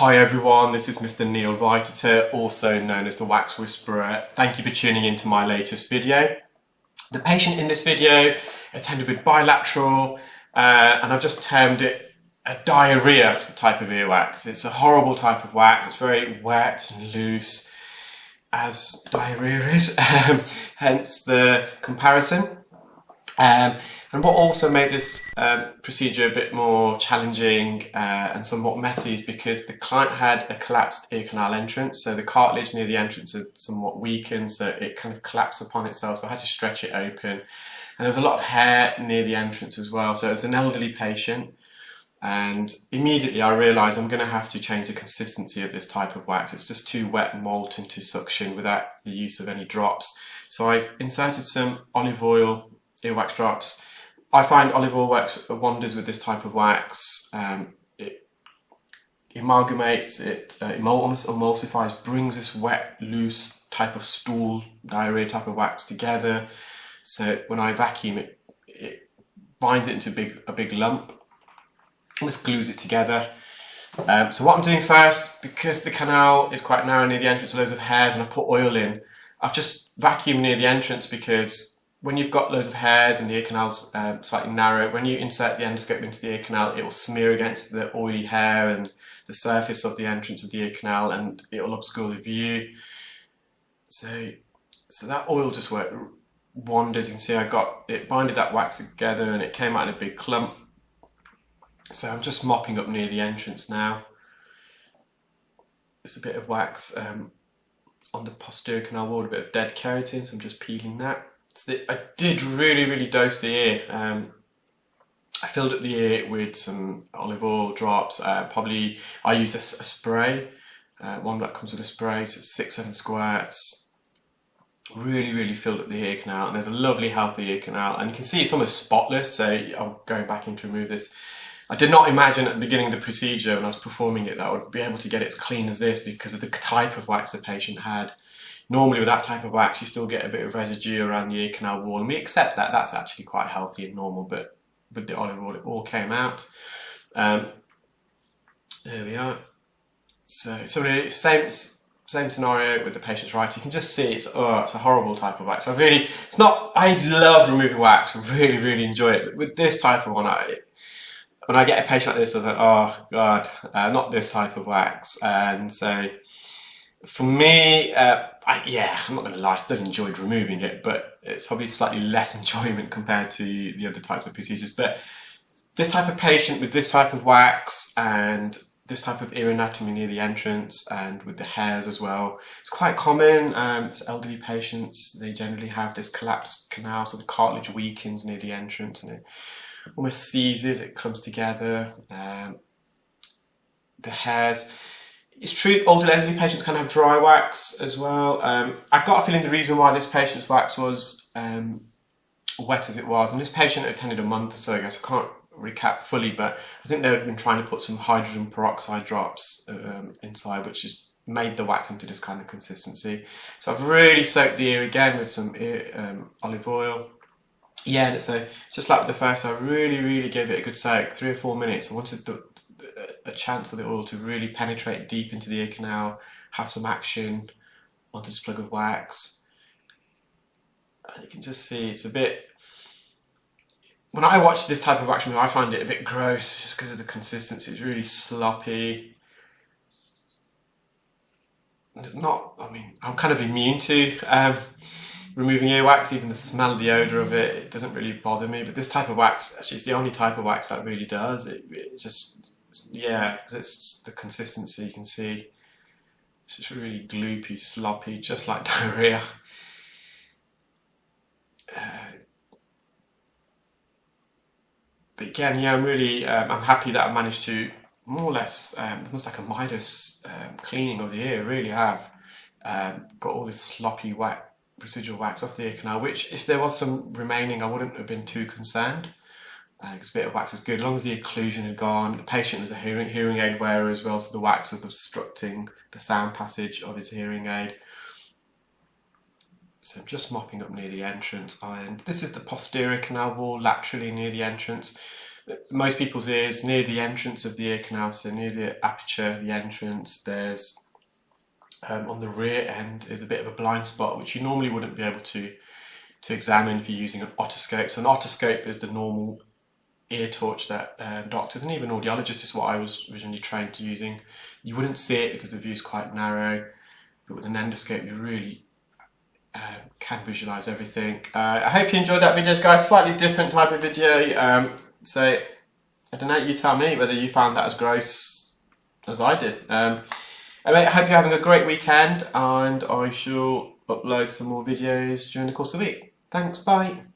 Hi everyone, this is Mr Neel Raithatha, also known as the Wax Whisperer. Thank you for tuning in to my latest video. The patient in this video attended with bilateral, and I've just termed it a diarrhea type of earwax. It's a horrible type of wax. It's very wet and loose, as diarrhea is, hence the comparison. And what also made this procedure a bit more challenging and somewhat messy is because the client had a collapsed ear canal entrance, so the cartilage near the entrance had somewhat weakened, so it kind of collapsed upon itself, so I had to stretch it open. And there was a lot of hair near the entrance as well, so as an elderly patient, and immediately I realised I'm going to have to change the consistency of this type of wax. It's just too wet and molten to suction without the use of any drops. So I've inserted some olive oil earwax drops. I find olive oil works wonders with this type of wax. It amalgamates, it emulsifies, brings this wet, loose type of stool, diarrhea type of wax together. So when I vacuum it, it binds it into a big lump, almost glues it together. So what I'm doing first, because the canal is quite narrow near the entrance, loads of hairs, and I put oil in, I've just vacuumed near the entrance because when you've got loads of hairs and the ear canal's slightly narrow, when you insert the endoscope into the ear canal, it will smear against the oily hair and the surface of the entrance of the ear canal, and it will obscure the view. So that oil just worked wonders. You can see I got it binded that wax together and it came out in a big clump. So I'm just mopping up near the entrance now. There's a bit of wax on the posterior canal wall, a bit of dead keratin, so I'm just peeling that. So I did really dose the ear. I filled up the ear with some olive oil drops. I used a spray, one that comes with a spray, so 6-7 squirts. Really filled up the ear canal, and there's a lovely healthy ear canal, and you can see it's almost spotless. So I'm going back in to remove this. I did not imagine at the beginning of the procedure when I was performing it that I would be able to get it as clean as this because of the type of wax the patient had. Normally with that type of wax you still get a bit of residue around the ear canal wall, and we accept that, that's actually quite healthy and normal, but with the olive oil it all came out. There we are. So really same scenario with the patient's right. You can just see it's a horrible type of wax. I love removing wax, I really enjoy it, but with this type of one, when I get a patient like this, I was like, oh god, not this type of wax. And so for me, I'm not going to lie, I still enjoyed removing it, but it's probably slightly less enjoyment compared to the other types of procedures. But this type of patient with this type of wax and this type of ear anatomy near the entrance and with the hairs as well, it's quite common. It's elderly patients, they generally have this collapsed canal, so the cartilage weakens near the entrance and it almost seizes, it comes together. The hairs, it's true, older elderly patients can have dry wax as well. I got a feeling the reason why this patient's wax was wet as it was, and this patient attended a month or so ago, so I can't recap fully, but I think they've been trying to put some hydrogen peroxide drops inside, which has made the wax into this kind of consistency. So I've really soaked the ear again with some olive oil. Yeah, and so just like with the first, I really gave it a good soak, 3 or 4 minutes. I wanted a chance for the oil to really penetrate deep into the ear canal, have some action onto this plug of wax. And you can just see it's a bit, when I watch this type of wax removal, I find it a bit gross just because of the consistency. It's really sloppy. It's not, I'm kind of immune to removing earwax. Even the smell, the odour of it doesn't really bother me, but this type of wax, actually it's the only type of wax that really does. It just, yeah, because it's the consistency, you can see it's just really gloopy, sloppy, just like diarrhea. But again, yeah, I'm happy that I managed to more or less, almost like a Midas cleaning of the ear. Really have got all this sloppy residual wax off the ear canal, which if there was some remaining I wouldn't have been too concerned, because a bit of wax is good as long as the occlusion had gone. The patient was a hearing aid wearer as well, so the wax was obstructing the sound passage of his hearing aid. So I'm just mopping up near the entrance, and this is the posterior canal wall laterally near the entrance. most people's ears, near the entrance of the ear canal, so near the aperture, the entrance, there's on the rear end is a bit of a blind spot, which you normally wouldn't be able to examine if you're using an otoscope. So an otoscope is the normal ear torch that doctors and even audiologists, is what I was originally trained to using. You wouldn't see it because the view is quite narrow, but with an endoscope you really can visualise everything. I hope you enjoyed that video, guys. Slightly different type of video, so I don't know, you tell me whether you found that as gross as I did. Anyway, I hope you're having a great weekend, and I shall upload some more videos during the course of the week. Thanks, bye.